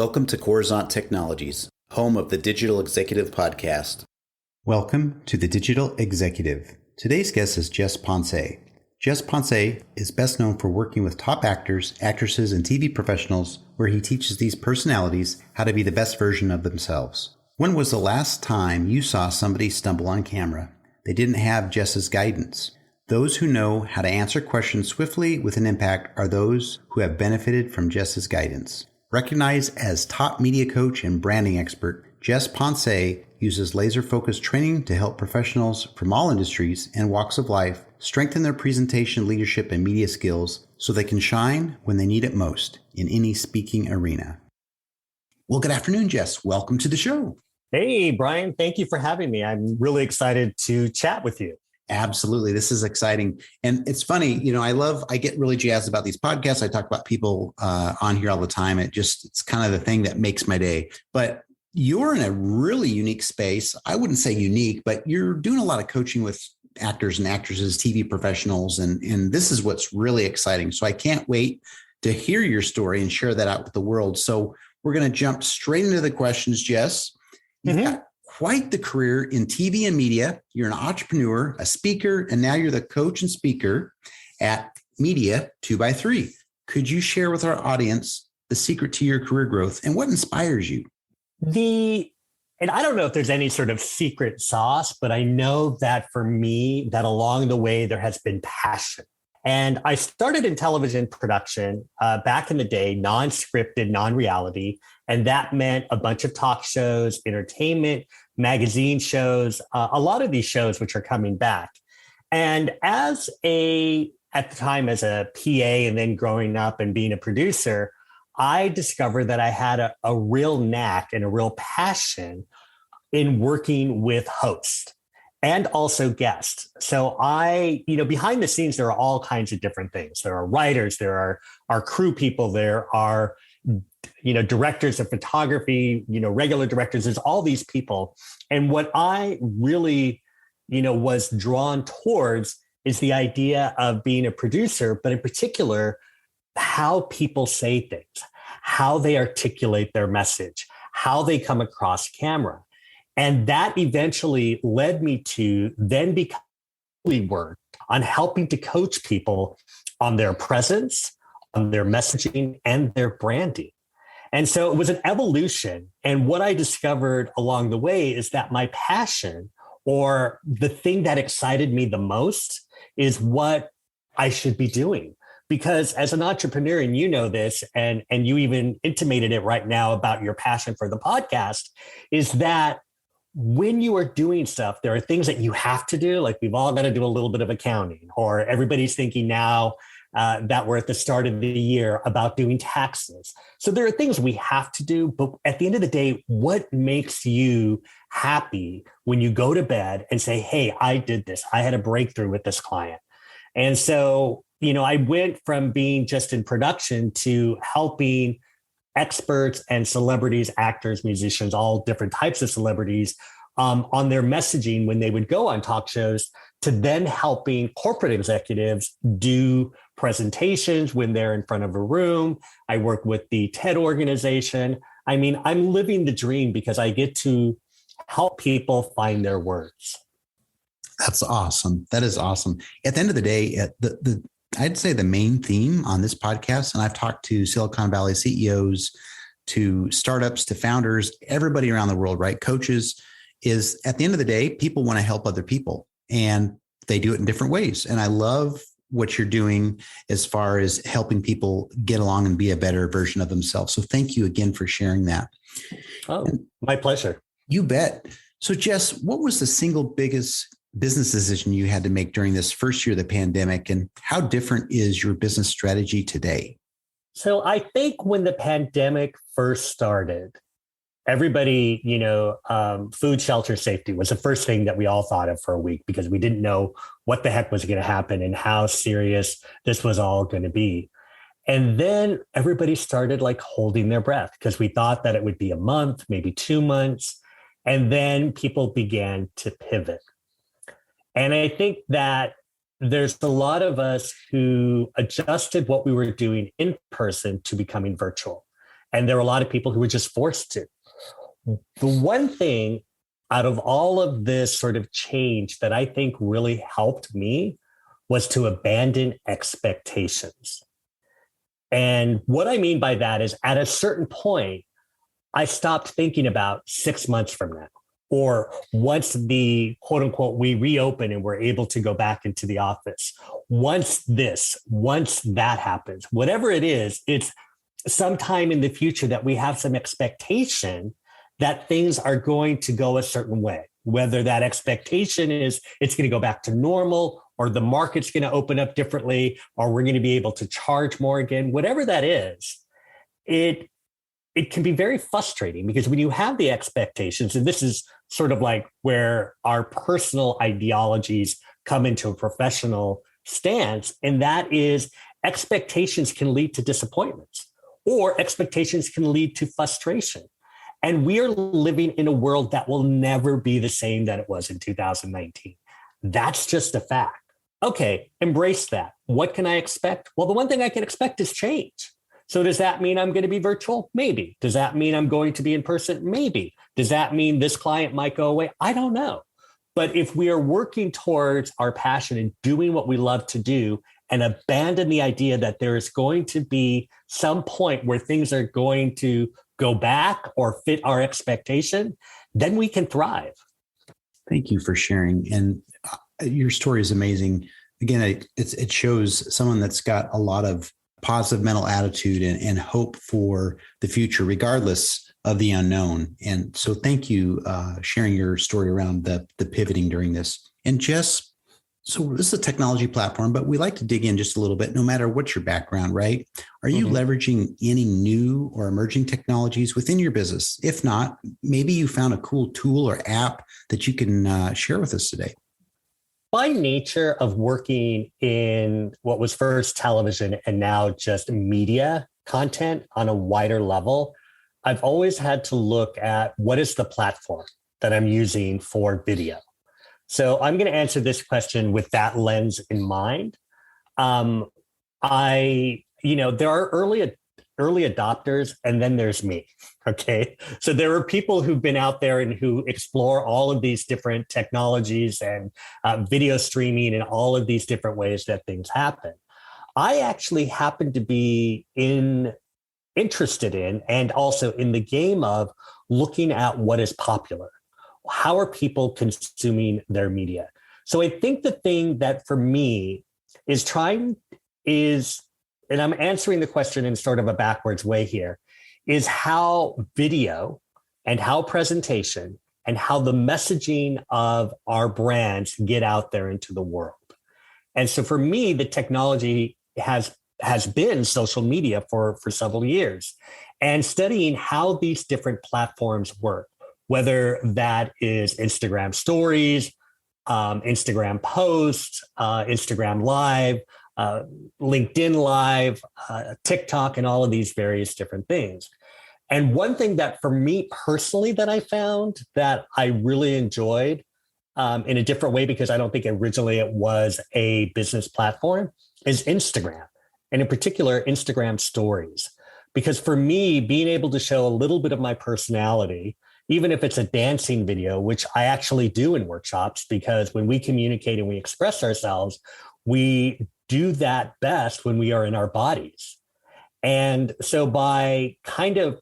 Welcome to Coruzant Technologies, home of the Digital Executive Podcast. Welcome to the Digital Executive. Today's guest is Jess Ponce. Jess Ponce is best known for working with top actors, actresses, and TV professionals where he teaches these personalities how to be the best version of themselves. When was the last time you saw somebody stumble on camera? They didn't have Jess's guidance. Those who know how to answer questions swiftly with an impact are those who have benefited from Jess's guidance. Recognized as top media coach and branding expert, Jess Ponce uses laser-focused training to help professionals from all industries and walks of life strengthen their presentation, leadership, and media skills so they can shine when they need it most in any speaking arena. Well, good afternoon, Jess. Welcome to the show. Hey, Brian. Thank you for having me. I'm really excited to chat with you. Absolutely. This is exciting. And it's funny, I get really jazzed about these podcasts. I talk about people on here all the time. It's kind of the thing that makes my day. But you're in a really unique space. I wouldn't say unique, but you're doing a lot of coaching with actors and actresses, TV professionals. And this is what's really exciting. So I can't wait to hear your story and share that out with the world. So we're going to jump straight into the questions, Jess. You've got quite the career in TV and media. You're an entrepreneur, a speaker, and now you're the coach and speaker at Media 2x3. Could you share with our audience the secret to your career growth and what inspires you? And I don't know if there's any sort of secret sauce, but I know that for me, that along the way, there has been passion. And I started in television production back in the day, non-scripted, non-reality. And that meant a bunch of talk shows, entertainment, magazine shows, a lot of these shows which are coming back. And at the time as a PA and then growing up and being a producer, I discovered that I had a real knack and a real passion in working with hosts and also guests. So behind the scenes, there are all kinds of different things. There are writers, there are crew people, there are directors of photography, regular directors, there's all these people. And what I really, was drawn towards is the idea of being a producer, but in particular, how people say things, how they articulate their message, how they come across camera. And that eventually led me to then work on helping to coach people on their presence, on their messaging, and their branding. And so it was an evolution. And what I discovered along the way is that my passion, or the thing that excited me the most, is what I should be doing. Because as an entrepreneur, and you know this, and you even intimated it right now about your passion for the podcast, is that when you are doing stuff, there are things that you have to do. Like we've all got to do a little bit of accounting, or everybody's thinking now that we're at the start of the year about doing taxes. So there are things we have to do. But at the end of the day, what makes you happy when you go to bed and say, hey, I did this. I had a breakthrough with this client. And so, I went from being just in production to helping experts and celebrities, actors, musicians, all different types of celebrities on their messaging when they would go on talk shows, to then helping corporate executives do presentations when they're in front of a room. I work with the TED organization. I mean, I'm living the dream because I get to help people find their words. That's awesome. That is awesome. At the end of the day, I'd say the main theme on this podcast, and I've talked to Silicon Valley CEOs, to startups, to founders, everybody around the world, right? Coaches, is at the end of the day, people want to help other people, and they do it in different ways. And I love what you're doing as far as helping people get along and be a better version of themselves. So thank you again for sharing that. Oh, my pleasure. You bet. So Jess, what was the single biggest business decision you had to make during this first year of the pandemic, and how different is your business strategy today? So I think when the pandemic first started, everybody, food, shelter, safety was the first thing that we all thought of for a week, because we didn't know what the heck was going to happen and how serious this was all going to be. And then everybody started holding their breath, because we thought that it would be a month, maybe 2 months. And then people began to pivot. And I think that there's a lot of us who adjusted what we were doing in person to becoming virtual. And there were a lot of people who were just forced to. The one thing out of all of this sort of change that I think really helped me was to abandon expectations. And what I mean by that is at a certain point, I stopped thinking about 6 months from now, or once the quote unquote, we reopen and we're able to go back into the office. Once that happens, whatever it is, it's sometime in the future that we have some expectation that things are going to go a certain way, whether that expectation is it's going to go back to normal, or the market's going to open up differently, or we're going to be able to charge more again, whatever that is, it can be very frustrating because when you have the expectations, and this is sort of like where our personal ideologies come into a professional stance, and that is expectations can lead to disappointments, or expectations can lead to frustration. And we are living in a world that will never be the same that it was in 2019. That's just a fact. Okay, embrace that. What can I expect? Well, the one thing I can expect is change. So does that mean I'm going to be virtual? Maybe. Does that mean I'm going to be in person? Maybe. Does that mean this client might go away? I don't know. But if we are working towards our passion and doing what we love to do and abandon the idea that there is going to be some point where things are going to go back or fit our expectation, then we can thrive. Thank you for sharing. And your story is amazing. Again, it shows someone that's got a lot of positive mental attitude and hope for the future, regardless of the unknown. And so thank you sharing your story around the pivoting during this. And Jess, so this is a technology platform, but we like to dig in just a little bit, no matter what your background, right? Are you leveraging any new or emerging technologies within your business? If not, maybe you found a cool tool or app that you can share with us today. By nature of working in what was first television and now just media content on a wider level, I've always had to look at what is the platform that I'm using for video. So I'm going to answer this question with that lens in mind. There are early adopters, and then there's me. Okay. So there are people who've been out there and who explore all of these different technologies and video streaming and all of these different ways that things happen. I actually happen to be interested in and also in the game of looking at what is popular. How are people consuming their media? So I think the thing that for me is and I'm answering the question in sort of a backwards way here, is how video and how presentation and how the messaging of our brands get out there into the world. And so for me, the technology has been social media for several years, and studying how these different platforms work, whether that is Instagram stories, Instagram posts, Instagram Live, LinkedIn Live, TikTok, and all of these various different things. And one thing that for me personally that I found that I really enjoyed in a different way, because I don't think originally it was a business platform, is Instagram. And in particular, Instagram stories. Because for me, being able to show a little bit of my personality, even if it's a dancing video, which I actually do in workshops, because when we communicate and we express ourselves, we do that best when we are in our bodies. And so by kind of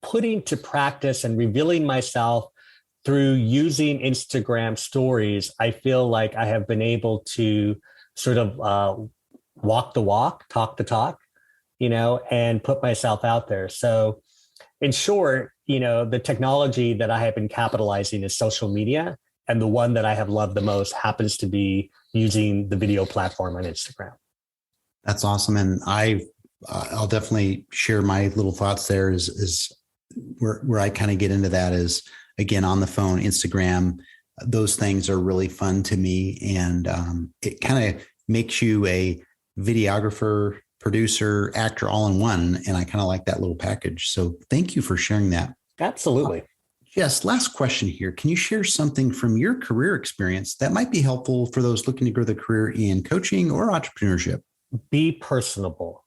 putting to practice and revealing myself through using Instagram stories, I feel like I have been able to sort of walk the walk, talk the talk, and put myself out there. So in short, the technology that I have been capitalizing is social media. And the one that I have loved the most happens to be using the video platform on Instagram. That's awesome. And I'll definitely share my little thoughts there is where I kind of get into that is, again, on the phone, Instagram, those things are really fun to me. And it kind of makes you a videographer, producer, actor, all in one. And I kind of like that little package. So thank you for sharing that. Absolutely. Yes. Last question here. Can you share something from your career experience that might be helpful for those looking to grow their career in coaching or entrepreneurship? Be personable.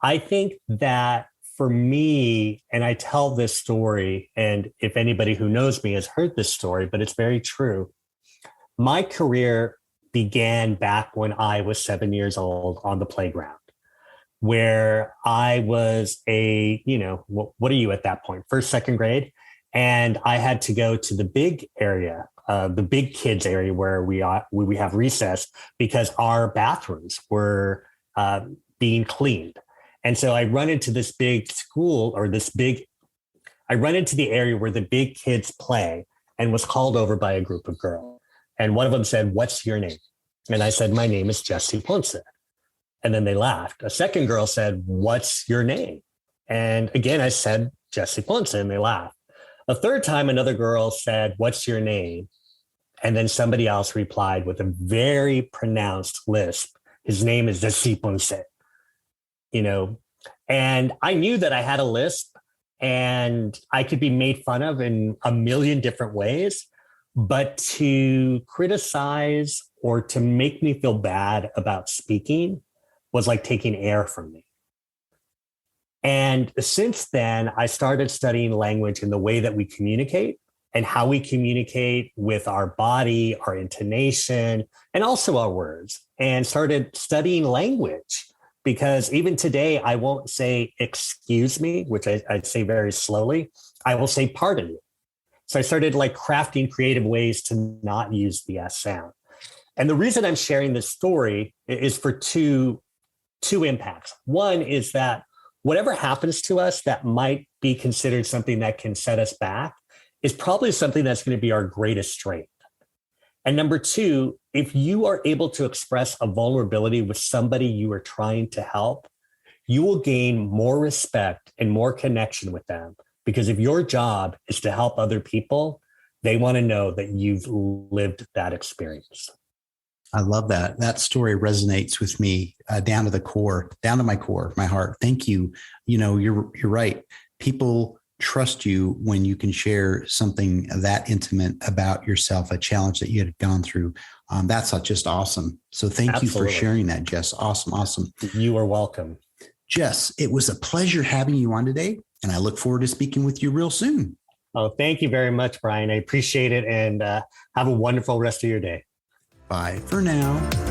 I think that for me, and I tell this story, and if anybody who knows me has heard this story, but it's very true. My career began back when I was 7 years old on the playground, where I was what are you at that point? First, second grade. And I had to go to the big area, the big kids area where we have recess because our bathrooms were being cleaned. And so I run into this big school I run into the area where the big kids play and was called over by a group of girls. And one of them said, "What's your name?" And I said, "My name is Jess Ponce." And then they laughed. A second girl said, "What's your name?" And again, I said, "Jess Ponce," and they laughed. A third time, another girl said, "What's your name?" And then somebody else replied with a very pronounced lisp, "His name is Jess Ponce." And I knew that I had a lisp and I could be made fun of in a million different ways, but to criticize or to make me feel bad about speaking was like taking air from me. And since then, I started studying language in the way that we communicate and how we communicate with our body, our intonation, and also our words, and started studying language. Because even today, I won't say "excuse me," which I say very slowly. I will say "pardon me." So I started like crafting creative ways to not use the S sound. And the reason I'm sharing this story is for two impacts. One is that whatever happens to us that might be considered something that can set us back is probably something that's going to be our greatest strength. And number two, if you are able to express a vulnerability with somebody you are trying to help, you will gain more respect and more connection with them. Because if your job is to help other people, they want to know that you've lived that experience. I love that. That story resonates with me down to the core, down to my core, my heart. Thank you. You're right. People trust you when you can share something that intimate about yourself, a challenge that you had gone through. That's just awesome. So thank Absolutely. you for sharing that, Jess. Awesome. You are welcome. Jess, it was a pleasure having you on today, and I look forward to speaking with you real soon. Oh, thank you very much, Brian. I appreciate it, and have a wonderful rest of your day. Bye for now.